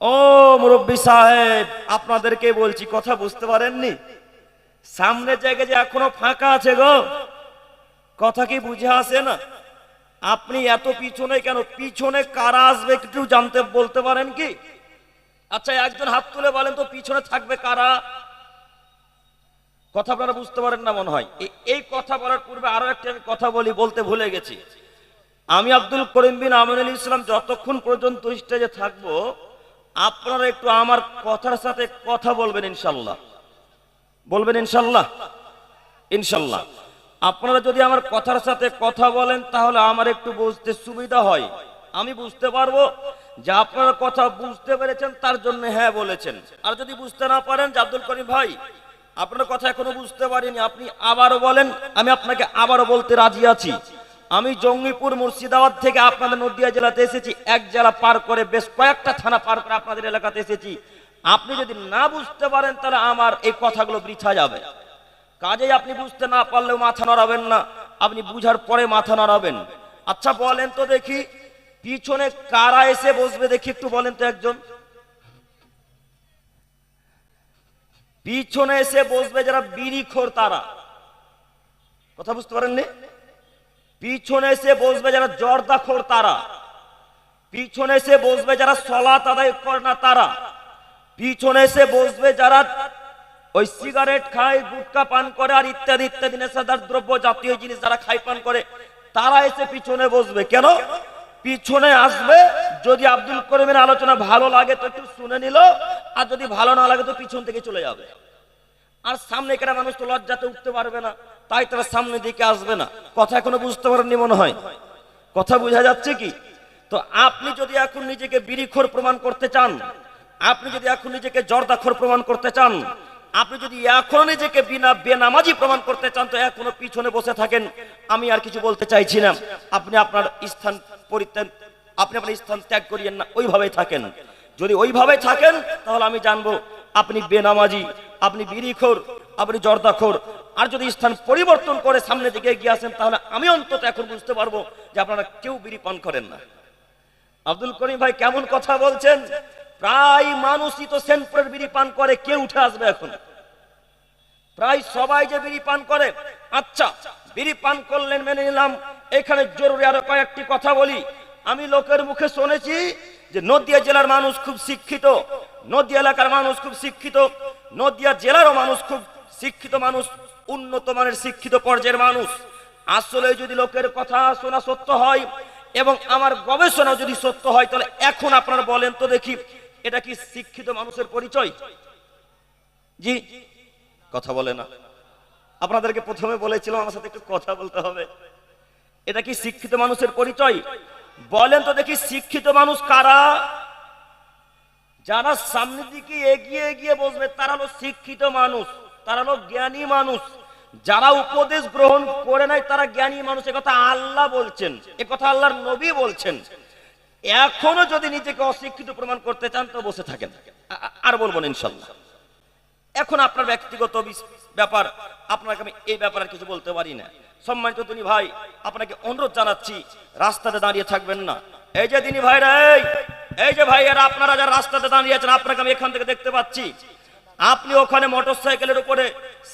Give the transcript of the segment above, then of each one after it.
ও মুরব্বী সাহেব, আপনাদেরকে বলছি, কথা বুঝতে পারেননি? সামনের জায়গায় যে এখনো ফাঁকা আছে গো, কথা কি বুঝে আসে না? আপনি এত পিছনে কেন? পিছনে কারা আসবে একটু জানতে বলতে পারেন কি? আচ্ছা, একজন হাত তুলে বলেন তো পিছনে থাকবে কারা? কথা আপনারা বুঝতে পারেন না মনে হয়। এই কথা বলার পূর্বে আরো একটা আমি কথা বলতে ভুলে গেছি। আমি আব্দুল করিম বিন আমিনুল ইসলাম যতক্ষণ পর্যন্ত স্টেজে থাকবো, আপনারা একটু আমার কথার সাথে কথা বলবেন ইনশাল্লাহ। বলবেন ইনশাল্লাহ? ইনশাল্লাহ আপনারা যদি আমার কথার সাথে কথা বলেন তাহলে আমার একটু বুঝতে সুবিধা হয়। আমি বুঝতে পারবো যে আপনারা কথা বুঝতে পেরেছেন, তার জন্য হ্যাঁ বলেছেন। আর যদি বুঝতে না পারেন যে আব্দুল করিম ভাই আপনার কথা এখনো বুঝতে পারিনি, আপনি আবারও বলেন, আমি আপনাকে আবারও বলতে রাজি আছি। আমি জঙ্গিপুর মুর্শিদাবাদ থেকে আপনাদের নদিয়া জেলাতে এসেছি, এক জেলা পার করে বেশ কয়েকটা থানা পার করে আপনাদের এলাকাতে এসেছি। আপনি যদি না বুঝতে পারেন তাহলে আমার এই কথাগুলো বৃথা যাবে। কাজেই আপনি বুঝতে না পারলেও মাথা নাড়াবেন না, আপনি বুঝার পরে মাথা নাড়াবেন। আচ্ছা বলেন তো দেখি, পিছনে কারা এসে বসবে দেখি, একটু বলেন তো একজন। পিছনে এসে বসবে যারা বিড়িখোর তারা। কথা বুঝতে পারেননি? পিছনে এসে বসবে যারা জর্দাখোর তারা। পিছনে এসে বসবে যারা সালাত আদায় করে না তারা। পিছনে এসে বসবে যারা ওই সিগারেট খায়, গুটকা পান করে আর ইত্যাদি ইত্যাদি নেশাদার দ্রব্য জাতীয় জিনিস যারা খাই পান করে, তারা এসে পিছনে বসবে। কেন পিছনে আসবে? যদি আব্দুল করিমের আলোচনা ভালো লাগে তো একটু শুনে নিল, আর যদি ভালো না লাগে তো পিছন থেকে চলে যাবে। আর সামনে কেন মানুষ তো লজ্জাতে উঠতে পারবে না, তাই তারা সামনের দিকে আসবে না। কথা এখনো বুঝতে পারেননি মনে হয়। কথা বোঝা যাচ্ছে কি? তো আপনি যদি এখন নিজেকে বিড়িখোর প্রমাণ করতে চান, আপনি যদি এখন নিজেকে জর্দাখোর প্রমাণ করতে চান, আপনি যদি এখন নিজেকে বেনামাজি প্রমাণ করতে চান, তো এখনো পিছনে বসে থাকেন। আমি আর কিছু বলতে চাইছি না। আপনি আপনার স্থান পরিত্যাগ, আপনি আপনার স্থান ত্যাগ করিয়েন না, ওইভাবেই থাকেন। যদি ওইভাবে থাকেন তাহলে আমি জানবো আপনি বেনামাজি, আপনি বিড়িখোর, আপনি জর্দাখোর। আর যদি স্থান পরিবর্তন করে সামনে দিকে এগিয়ে আসেন তাহলে আমি অন্তত এখন বুঝতে পারবো যে আপনারা কেউ বিড়ি পান করেন না। আব্দুল করিম ভাই কেমন কথা বলছেন? প্রায় মানুষই তো সেন্ট্রের বিড়ি পান করে, কে উঠে আসবে এখন? প্রায় সবাই যে বিড়ি পান করে। আচ্ছা, বিড়ি পান করলেন মেনে নিলাম। এখানে জরুরি আরো কয়েকটি কথা বলি। আমি লোকের মুখে শুনেছি যে নদিয়া জেলার মানুষ খুব শিক্ষিত, নদিয়া এলাকার মানুষ খুব শিক্ষিত, নদিয়া জেলারও মানুষ খুব শিক্ষিত মানুষ, উন্নত মানের শিক্ষিত পর্যায়ের মানুষ। আসলে যদি লোকের কথা শোনা সত্য হয় এবং আমার গবেষণা যদি সত্য হয়, তাহলে এখন আপনারা বলেন তো দেখি, এটা কি শিক্ষিত মানুষের পরিচয়? জি, কথা বলে না। আপনাদেরকে প্রথমে বলেছিলাম আমার সাথে একটু কথা বলতে হবে। এটা কি শিক্ষিত মানুষের পরিচয়? বলেন তো দেখি, শিক্ষিত মানুষ কারা? যারা সামনের দিকে এগিয়ে এগিয়ে বসবে তারা হলো শিক্ষিত মানুষ, তারা হলো জ্ঞানী মানুষ। যারা উপদেশ গ্রহণ করে নাই তারা জ্ঞানী মানুষ। একথা আল্লাহ বলছেন, একথা আল্লাহর নবী বলছেন। এখনো যদি নিজেকে অশিক্ষিত প্রমাণ করতে চান তো বসে থাকেন, আর বলবো না ইনশাল্লাহ। এখন আপনার ব্যক্তিগত ব্যাপার, আপনাকে আমি এই ব্যাপারে কিছু বলতে পারি না। সম্মানিত দিনী ভাই, আপনাকে অনুরোধ জানাচ্ছি রাস্তাতে দাঁড়িয়ে থাকবেন না। এই যে দিনী ভাইরা, এই যে ভাইয়েরা, আপনারা যারা রাস্তাতে দাঁড়িয়ে আছেন, আপনাকে আমি এখান থেকে দেখতে পাচ্ছি। আপনি ওখানে মোটর সাইকেলের উপরে,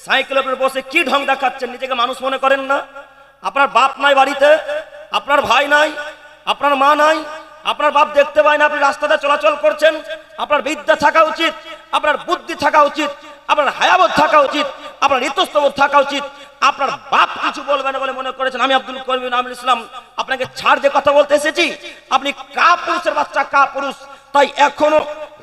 সাইকেলের উপরে বসে কি ঢং দেখাচ্ছেন? নিজেকে মানুষ মনে করেন না? আপনার বাপ নাই বাড়িতে, আপনার ভাই নাই, আপনার মা নাই, আপনার বাপ দেখতে পায় না, আপনি রাস্তাতে চলাচল করছেন। আপনার বিদ্যা থাকা উচিত, আপনার বুদ্ধি থাকা উচিত, আপনার হায়াবোধ থাকা উচিত, আপনার ইতস্তবোধ থাকা উচিত। আপনার বাপ কিছু বলবে না বলে মনে করেছেন আমি আব্দুল করিম বিন আমিনুল ইসলাম আপনাকে ছাড় দিয়ে কথা বলতে এসেছি? আপনি কাপুরুষের বাচ্চা, কাপুরুষ। তাই এখনো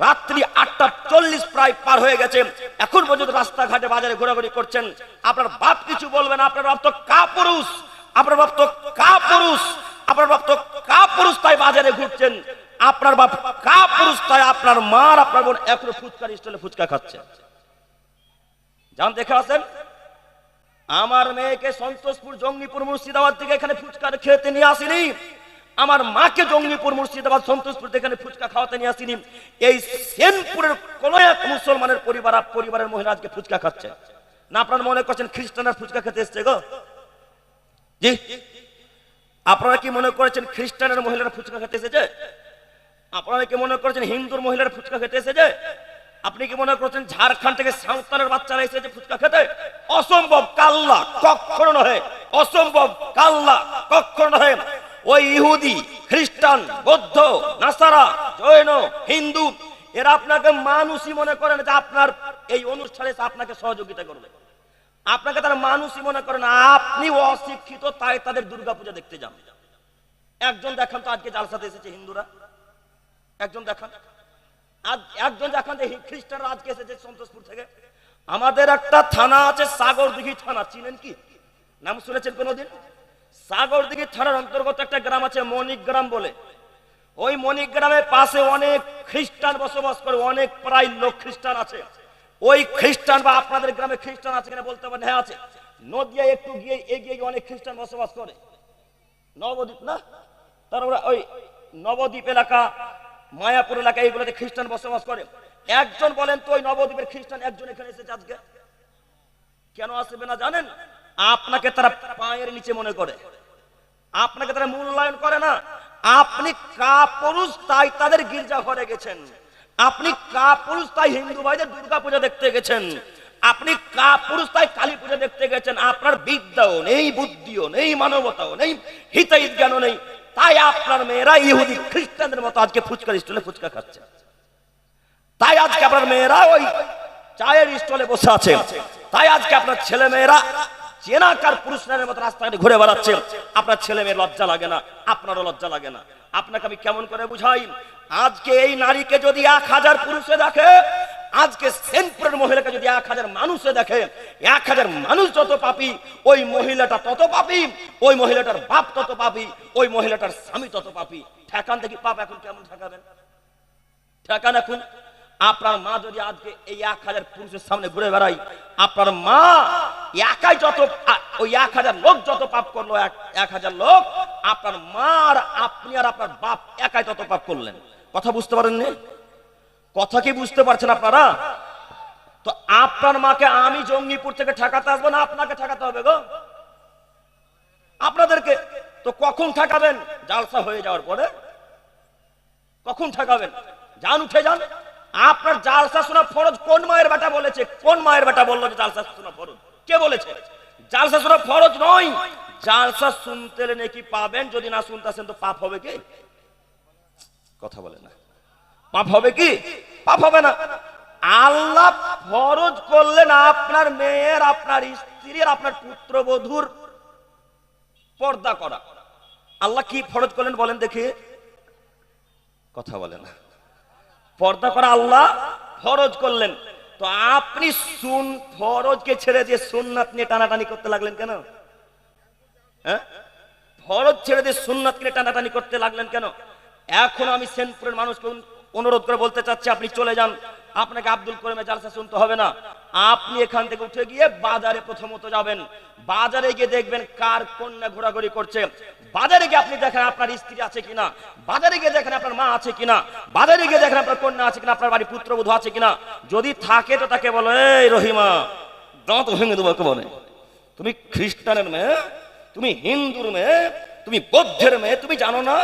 রাত্রি 8:40 প্রায় পার হয়ে গেছে, এখন পর্যন্ত রাস্তাঘাটে বাজারে ঘোরাঘুরি করছেন। আপনার বাপ কিছু বলবে না, আপনার বাপ তো কাপুরুষ, আপনার বাপ তো কাপুরুষ, আপনার বাপ তো কাপুরুষ, তাই বাজারে ঘুরছেন। আপনার বাপ কাপুরুষ, তাই আপনার মা আর আপনার বোন এখনো ফুচকার স্টলে ফুচকা খাচ্ছে। যান দেখে আসেন। আমার মেয়েকে সন্তোষপুর, জঙ্গিপুর, মুর্শিদাবাদ থেকে এখানে ফুচকা খেতে নিয়ে আসিনি। আমার মাকে জঙ্গিপুর, মুর্শিদাবাদ, সন্তোষপুর থেকে এখানে ফুচকা খাওয়াতে নিয়ে আসিনি। এই সেনপুরের কোন এক মুসলমানের পরিবারের মহিলা আজকে ফুচকা খাচ্ছে না। আপনারা মনে করছেন খ্রিস্টানরা ফুচকা খেতে এসছে গো? জি, আপনারা কি মনে করেছেন খ্রিস্টানের মহিলারা ফুচকা খেতে এসেছে? আপনারা কি মনে করেছেন হিন্দুর মহিলারা ফুচকা মনে করছেন ঝাড়খণ্ড থেকে সাঁওতালের বাচ্চারা এসেছে ফুচকা খেতে? অসম্ভব, কাল্লা, কখনো নহে, অসম্ভব, কাল্লা, কখনো নহে। ওই ইহুদি, খ্রিস্টান, বৌদ্ধ, নাসারা, জৈন, হিন্দু, এরা আপনাকে মানুষই মনে করেন যে আপনার এই অনুষ্ঠানে আপনাকে সহযোগিতা করবে। আপনাকে তারা মানুষই মনে করেন, আপনি অশিক্ষিত, তাই তাদের দুর্গাপূজা দেখতে যান। একজন দেখান তো আজকে জালসাতে এসেছে হিন্দুরা, একজন দেখান, আজ একজন দেখান যে খ্রিস্টানরা আজকে এসেছে সন্তোষপুর থেকে। আমাদের একটা থানা আছে সাগরদিঘি থানা, চিনেন কি? নাম শুনেছেন কোনোদিন? সাগরদিঘি থানার অন্তর্গত একটা গ্রাম আছে মণিগ্রাম বলে। ওই মণিগ্রামের পাশে অনেক খ্রিস্টান বসবাস করে, অনেক প্রায় লোক খ্রিস্টান আছে। ওই খ্রিস্টান বা আপনাদের গ্রামে খ্রিস্টান আছে কিনা বলতে পারেন, হ্যাঁ আছে। নদিয়া একটু গিয়ে এগিয়ে অনেক খ্রিস্টান বসবাস করে, নবদ্বীপ না, তারপরে ওই নবদ্বীপ এলাকা, মায়াপুর এলাকা, এইগুলোতে খ্রিস্টান বসবাস করে। একজন বলেন তো ওই নবদ্বীপের খ্রিস্টান একজন এখানে এসেছে আজকে? কেন আসবে না জানেন? আপনাকে তারা পায়ের নিচে মনে করে, আপনাকে তারা মূল্যায়ন করে না। আপনি কাপুরুষ, তাই তাদের গির্জা ঘরে গেছেন। আপনি কাপুরুষ, তাই হিন্দু ভাইদের দুর্গা পূজা দেখতে গেছেন। আপনি কাপুরুষ, তাই কালী পূজা দেখতে গেছেন। আপনার বিদ্যাও নেই, বুদ্ধিও নেই, মানবতাও নেই, হিতাহিত জ্ঞানও নেই, তাই আপনার মেয়েরা ইহুদি খ্রিস্টানদের মতো আজকে ফুচকার স্টলে ফুচকা খাচ্ছে। তাই আজকে আপনার মেয়েরা ওই চায়ের স্টলে বসে আছে। তাই আজকে আপনার ছেলে মেয়েরা চেনাকার পুরুষের মতো রাস্তায় ঘুরে বেড়াচ্ছে। আপনার ছেলে মেয়ের লজ্জা লাগে না? আপনারও লজ্জা লাগে না? আপনাকে আমি কেমন করে বুঝাই? আজকে এই নারীকে যদি 1000 পুরুষে দেখে, আজকে সেনপুরের মহিলাকে যদি 1000 মানুষে দেখে, 1000 মানুষ যত পাপী, ওই মহিলাটা তত পাপী, ওই মহিলাটার বাপ তত পাপী, ওই মহিলাটার স্বামী তত পাপী। ঠেকান দেখি পাপ এখন কেমন ঠেকাবেন? ঠেকান এখন। আপনার মা যদি আজকে এই 1000 পুরুষের সামনে ঘুরে বেড়াই, আপনার মা একাই যত, ওই 1000 লোক যত পাপ করলো, 1000 লোক, আপনার মা আর আপনি আর আপনার বাপ একাই তত পাপ করলেন। কথা বুঝতে পারেননি? কথা কি বুঝতে পারছেন আপনারা? তো আপনার মাকে আমি জঙ্গিপুর থেকে ঠেকাতে আসবো না, আপনাকে ঠেকাতে হবে গো আপনাদেরকে। তো কখন ঠেকাবেন? জালসা হয়ে যাওয়ার পরে। কখন ঠেকাবেন? যান, উঠে যান। আপনার জালসা শোনা ফরজ কোন মায়ের বেটা বলেছে? কোন মায়ের বেটা বললো যে জালসা শোনা ফরজ? কে বলেছে? জালসা শোনা ফরজ নয়। জালসা শুনতে নাকি পাবেন, যদি না শুনতে আসেন তো পাপ হবে কি? কথা বলে না, পাপ হবে কি? পাপ হবে না। আল্লাহ ফরজ করলেন আপনার মেয়ের, আপনার স্ত্রীর, আপনার পুত্রবধূর পর্দা করা। আল্লাহ কি ফরজ করলেন বলেন দেখি? কথা বলে না। পর্দা করা আল্লাহ ফরজ করলেন। তো আপনি ফরজকে ছেড়ে দিয়ে সুন্নাত নিয়ে টানাটানি করতে লাগলেন কেন? হ্যাঁ, ফরজ ছেড়ে দিয়ে সুন্নাত নিয়ে টানাটানি করতে লাগলেন কেন? এখন আমি সেনপুরের মানুষকে অনুরোধ করে বলতে চাচ্ছি, আপনি চলে যান। আপনাকে আব্দুল করিমের জালসা শুনতে হবে না। আপনি এখান থেকে উঠে গিয়ে বাজারে প্রথমত যাবেন। বাজারে গিয়ে দেখবেন কার কন্যা ঘোরাঘুরি করছে। বাজারে গিয়ে আপনি দেখেন আপনার স্ত্রী আছে কিনা, বাজারে গিয়ে দেখেন আপনার মা আছে কিনা, বাজারে গিয়ে দেখেন আপনার কন্যা আছে কিনা, আপনার বাড়ি পুত্রবধূ আছে কিনা। যদি থাকে তো তাকে বলো, এই রহিমা, দাঁত ভেঙে দেবো বলে, তুমি খ্রিস্টানের মেয়ে, তুমি হিন্দুর মেয়ে, তুমি বৌদ্ধের মেয়ে, তুমি জানো না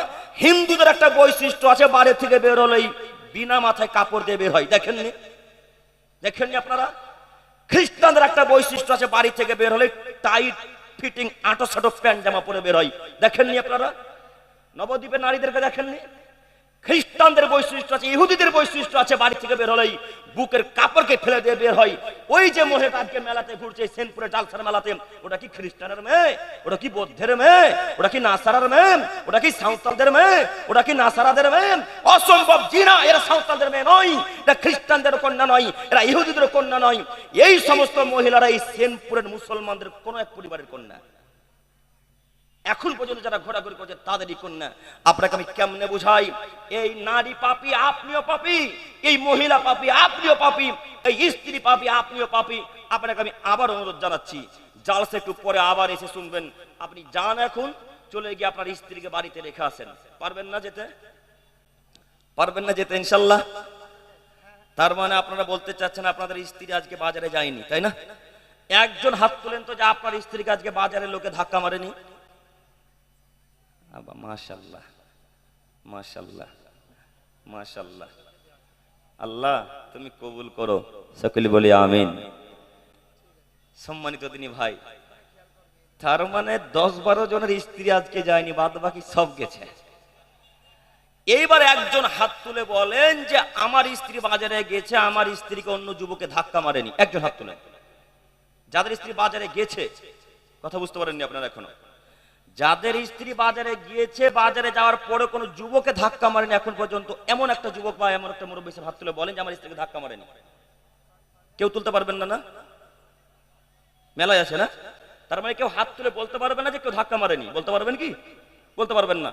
হিন্দুদের একটা বৈশিষ্ট্য আছে, বাড়ি থেকে বের হলেই বিনা মাথায় কাপড় দিয়ে বের হয়। দেখেননি? দেখেননি আপনারা? খ্রিস্টানদের একটা বৈশিষ্ট্য আছে, বাড়ি থেকে বের হলে টাইট ফিটিং আটো সাটো প্যান্ট জামা পরে বের হয়। দেখেননি আপনারা? নবদ্বীপের নারীদেরকে দেখেননি? খ্রিস্টানদের বৈশিষ্ট্য আছে, ইহুদিদের বৈশিষ্ট্য আছে, বাড়ি থেকে বের হলেই বুকের কাপড়কে ফেলে দিয়ে বের হয়। ওই যে মহিলাটা আজকে মেলাতে ঘুরছে, সেনপুরে জালসার মেলাতে, ওটা কি খ্রিস্টানের মেয়ে? ওটা কি বৌদ্ধের মেয়ে? ওটা কি নাসারার মেয়ে? ওটা কি সাঁওতালদের মেয়ে? ওটা কি নাসারাদের মেয়ে? অসম্ভব, জিনা, এরা সাঁওতালদের মেয়ে নয়, এরা খ্রিস্টানদের কন্যা নয়, এরা ইহুদিদের কন্যা নয়। এই সমস্ত মহিলারা এই সেনপুরের মুসলমানদের কোন এক পরিবারের কন্যা। এখন পর্যন্ত যারা ঘোরাঘুরি করছে তাদেরই কন্যা। আপনাকে আমি কেমনে বুঝাই? এই নারী পাপী, আপনিও পাপী। এই মহিলা পাপী, আপনিও পাপী। এই স্ত্রী পাপী, আপনিও পাপী। আপনাকে আমি আবার অনুরোধ জানাচ্ছি, জালসা একটু পরে আবার এসে শুনবেন। আপনি যান, এখন চলে গিয়ে আপনার স্ত্রীকে বাড়িতে রেখে আসেন। পারবেন না যেতে? পারবেন না যেতে ইনশাল্লাহ? তার মানে আপনারা বলতে চাচ্ছেন আপনাদের স্ত্রী আজকে বাজারে যায়নি, তাই না? একজন হাত তুলেন তো যে আপনার স্ত্রীকে আজকে বাজারে লোকে ধাক্কা মারেনি। মাশাআল্লাহ, মাশাআল্লাহ, মাশাআল্লাহ। আল্লাহ তুমি কবুল করো, সকলে বলি আমিন। সম্মানিত দিনী ভাই, তার মানে 10-12 জনের স্ত্রী আজকে যায়নি, বাদ বাকি সব গেছে। এইবার একজন হাত তুলে বলেন যে আমার স্ত্রী বাজারে গেছে, আমার স্ত্রীকে অন্য যুবকে ধাক্কা মারেনি। একজন হাত তুলেন যাদের স্ত্রী বাজারে গেছে। কথা বুঝতে পারেননি আপনারা এখনো? যাদের স্ত্রী বাজারে গিয়েছে, বাজারে যাওয়ার পরে কোনো যুবকে ধাক্কা মারেনি এখন পর্যন্ত, এমন একটা যুবক বা এমন একটা মুরব্বী হাত তুলে বলেন যে আমার স্ত্রীকে ধাক্কা মারেনি। কেউ তুলতে পারবেন না? না, মেলায় আছে না? তার মানে কেউ হাত তুলে বলতে পারবে না যে কেউ ধাক্কা মারেনি। বলতে পারবেন কি? বলতে পারবেন না।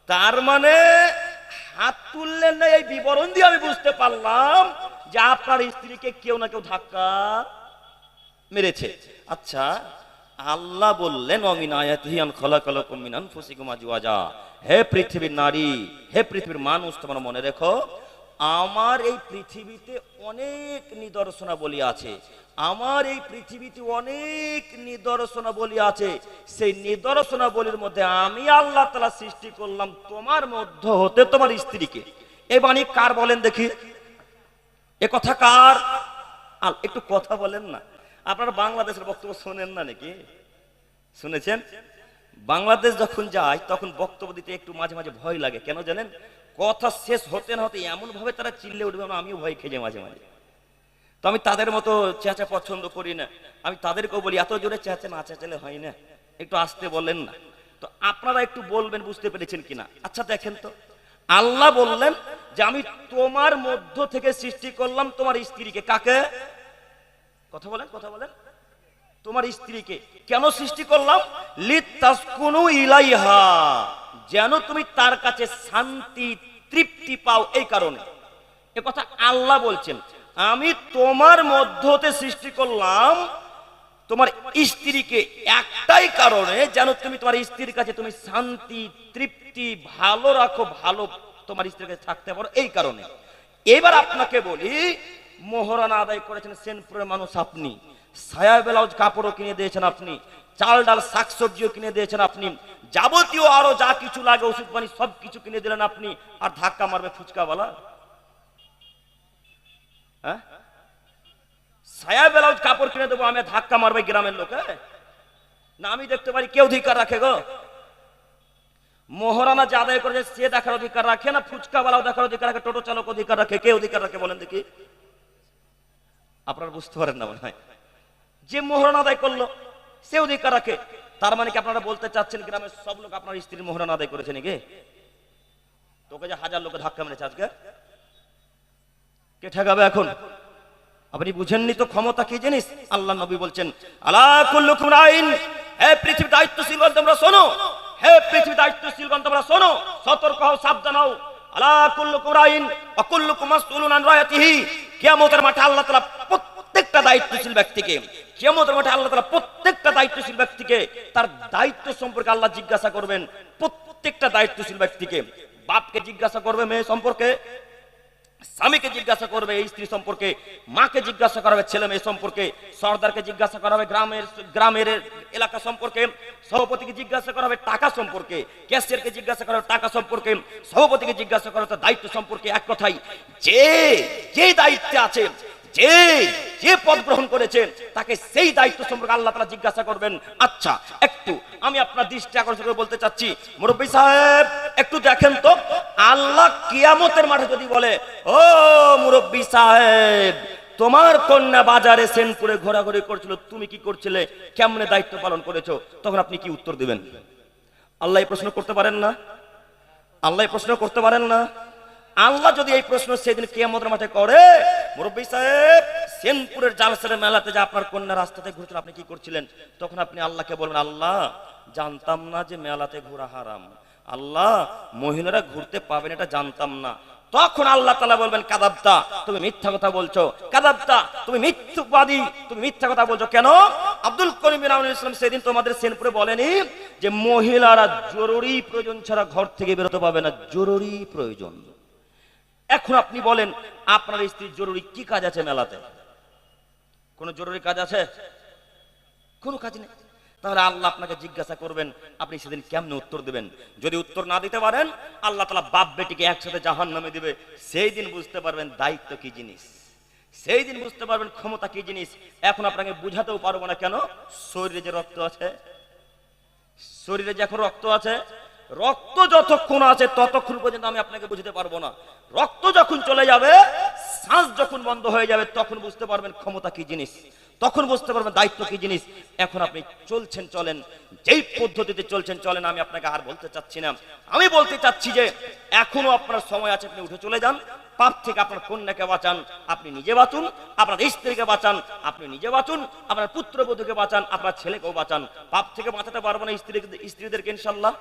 তার মানে হাত তুললেন না, এই বিবরণ দিয়ে আমি বুঝতে পারলাম যে আপনার স্ত্রীকে কেউ না কেউ ধাক্কা মেরেছে। আচ্ছা, আল্লাহ বললেন অমিন আয়াতিহি আন খালাকালাকুম মিন আনফুসিকুম আজওয়াজা, হে পৃথিবীর নারী, হে পৃথিবীর মানুষ, তোমরা মনে রেখো আমার এই পৃথিবীতে অনেক নিদর্শনাবলী আছে। আমার এই পৃথিবীতে অনেক নিদর্শনাবলী আছে। সেই নিদর্শনাবলীর মধ্যে আমি আল্লাহ তাআলা সৃষ্টি করলাম তোমার মধ্য হতে তোমার স্ত্রীকে। এই বাণী কার বলেন দেখি? এ কথা কার? একটু কথা বলেন না। আপনারা বাংলাদেশের বক্তব্য শোনেন না নাকি? শুনেছেন? বাংলাদেশ যখন যায় তখন বক্তব্য দিতে একটু মাঝে মাঝে ভয় লাগে। কেন জানেন? কথা শেষ হতে না হতে এমন ভাবে তারা চিল্লে উঠবে, আমিও ভয় খেয়ে যাই মাঝে মাঝে। তো আমি তাদের মতো চেঁচা পছন্দ করি না। আমি তাদেরকেও বলি এত জোরে চেঁচা না চেঁচালে হয় না, একটু আসতে বলেন না। তো আপনারা একটু বলবেন বুঝতে পেরেছেন কিনা। আচ্ছা দেখেন তো, আল্লাহ বললেন যে আমি তোমার মধ্য থেকে সৃষ্টি করলাম তোমার স্ত্রীকে। কাকে? কথা বলেন, কথা বলেন। তোমার স্ত্রীকে কেন সৃষ্টি করলাম? লিতাসকুনু ইলাইহা, যেন তুমি তার কাছে শান্তি তৃপ্তি পাও, এই কারণে। এ কথা আল্লাহ বলছেন। আমি তোমার মধ্যতে সৃষ্টি করলাম তোমার স্ত্রীকে একটাই কারণে, যেন তুমি তোমার স্ত্রীর কাছে তুমি শান্তি তৃপ্তি ভালো রাখো, ভালো তোমার স্ত্রীর কাছে থাকতে পারো, এই কারণে। এবার আপনাকে বলি, মোহরানা আদায় করেছেন সেনপুরের মানুষ আপনি, সায়া ব্লাউজ কাপড়ও কিনে দিয়েছেন আপনি, চাল ডাল শাকসবজিও কিনে দিয়েছেন আপনি, যাবতীয় আরো যা কিছু লাগে ওষুধ পানি সব কিছু কিনে দিলেন আপনি, আর ধাক্কা মারবে ফুচকাওয়ালা? হ্যাঁ, সায়া ব্লাউজ কাপড় কিনে দেবো আমি, ধাক্কা মারবে গ্রামের লোকে? না, আমি দেখতে পারি কে অধিকার রাখে গো? মোহরানা যে আদায় করেছে সে দেখার অধিকার রাখে না ফুচকাওয়ালাও দেখার অধিকার রাখে, টোটো চালক অধিকার রাখে? কে অধিকার রাখে বলেন দেখি? আপনারা বুঝতে পারেন না মনে হয়। যে মোহরানা আদায় করলো সে অধিকার রাখে। তার মানে কি আপনারা বলতে চাচ্ছেন গ্রামের সব লোক আপনার স্ত্রীর মোহরানা আদায় করেছে নাকি? তোকে যে 1000 লোকে ধাক্কা মেরেছে আজকে, কে ঠেকাবে এখন? আপনি বুঝেননি তো ক্ষমতা কি জিনিস। আল্লাহ নবী বলছেন আলা কুল্লুকুম রাইন, হে পৃথিবীর দায়িত্বশীলগণ তোমরা শোনো, হে পৃথিবীর দায়িত্বশীলগণ তোমরা শোনো, সতর্ক হও, সাবধান হও। আলা কুল্লুকুম রাইন ওয়া কুল্লুকুম মাসউলুন আন রায়াতিহি, কিয়ামতের মাঠে আল্লাহ তাআলা প্রত্যেকটা দায়িত্বশীল ব্যক্তিকে, কিয়ামতের মাঠে আল্লাহ তাআলা প্রত্যেকটা দায়িত্বশীল ব্যক্তিকে তার দায়িত্ব সম্পর্কে আল্লাহ জিজ্ঞাসা করবেন। প্রত্যেকটা দায়িত্বশীল ব্যক্তিকে, বাপকে জিজ্ঞাসা করবে মেয়ে সম্পর্কে, স্বামীকে জিজ্ঞাসা করবে স্ত্রী সম্পর্কে, মাকে জিজ্ঞাসা করা হবে ছেলে মেয়ে সম্পর্কে, সর্দারকে জিজ্ঞাসা করা হবে গ্রামের এলাকা সম্পর্কে, সভাপতিকে জিজ্ঞাসা করা হবে টাকা সম্পর্কে, ক্যাশিয়ারকে জিজ্ঞাসা করা হবে টাকা সম্পর্কে, সভাপতিকে জিজ্ঞাসা করা হবে দায়িত্ব সম্পর্কে। এক কথাই যে দায়িত্বে আছে, যে পদ গ্রহণ করেছেন তাকে সেই দায়িত্ব সম্পর্কে আল্লাহ তাআলা জিজ্ঞাসা করবেন। আচ্ছা, একটু আমি আপনার দৃষ্টি আকর্ষণ করে বলতে চাচ্ছি, মুরব্বী সাহেব একটু দেখেন তো, আল্লাহ কিয়ামতের মাঠে যদি বলে ও মুরব্বী সাহেব তোমার কন্যা বাজারে সেনপুরে ঘোরাঘুরি করছিল, তুমি কি করছিলে, কেমনে দায়িত্ব পালন করেছো, তখন আপনি কি উত্তর দিবেন? আল্লাহ এই প্রশ্ন করতে পারেন না? আল্লাহ এই প্রশ্ন করতে পারেন না? আল্লাহ যদি এই প্রশ্ন সেদিন কিয়ামতের মাঠে করে, মুরব্বী সাহেব সেনপুরের জালসার মেলাতে যে আপনার কন্যা রাস্তাতে ঘুরছিল আপনি কি করছিলেন, তখন আপনি আল্লাহকে বলবেন আল্লাহ জানতাম না যে মেলাতে ঘোরা হারাম, আল্লাহ মহিলারা ঘুরতে পাবেন এটা জানতাম না। তখন আল্লাহ তাআলা বলবেন কাযাবতা, তুমি মিথ্যা কথা বলছো, কাযাবতা তুমি মিথ্যাবাদী, তুমি মিথ্যা কথা বলছো। কেন? আব্দুল করিম বিন আমিনুল ইসলাম সেদিন তোমাদের সেনপুরে বলেনি যে মহিলারা জরুরি প্রয়োজন ছাড়া ঘর থেকে বেরোতে পাবে না, জরুরি প্রয়োজন। এখন আপনি বলেন আপনার স্ত্রীর জরুরি কি কাজ আছে মেলাতে? কোন জরুরি কাজ আছে? কোনো কাজ নেই। তাহলে আল্লাহ আপনাকে জিজ্ঞাসা করবেন, আপনি সেদিন কেমনে উত্তর দেবেন? যদি উত্তর না দিতে পারেন আল্লাহ তাআলা বাপ বেটিকে একসাথে জাহান্নামে দিবে। সেই দিন বুঝতে পারবেন দায়িত্ব কি জিনিস। সেই দিন বুঝতে পারবেন ক্ষমতা কি জিনিস। এখন আপনাকে বুঝাতেও পারবো না। কেন? শরীরে যে রক্ত আছে, শরীরে যে এখন রক্ত আছে, রক্ত যতক্ষণ আছে ততক্ষণ পর্যন্ত আমি আপনাকে বুঝতে পারবো না। রক্ত যখন চলে যাবে, শ্বাস যখন বন্ধ হয়ে যাবে, তখন বুঝতে পারবেন ক্ষমতা কি জিনিস, তখন বুঝতে পারবেন দায়িত্ব কি জিনিস। এখন আপনি চলছেন, চলেন, যেই পদ্ধতিতে চলছেন চলেন, আমি আপনাকে আর বলতে চাচ্ছি না। আমি বলতে চাচ্ছি যে এখনো আপনার সময় আছে, আপনি উঠে চলে যান। পাপ থেকে আপনার কন্যাকে বাঁচান, আপনি নিজে বাঁচুন। আপনার স্ত্রীকে বাঁচান, আপনি নিজে বাঁচুন। আপনার পুত্রবধূকে বাঁচান, আপনার ছেলেকেও বাঁচান। পাপ থেকে বাঁচাতে পারবো না স্ত্রীদেরকে ইনশাল্লাহ।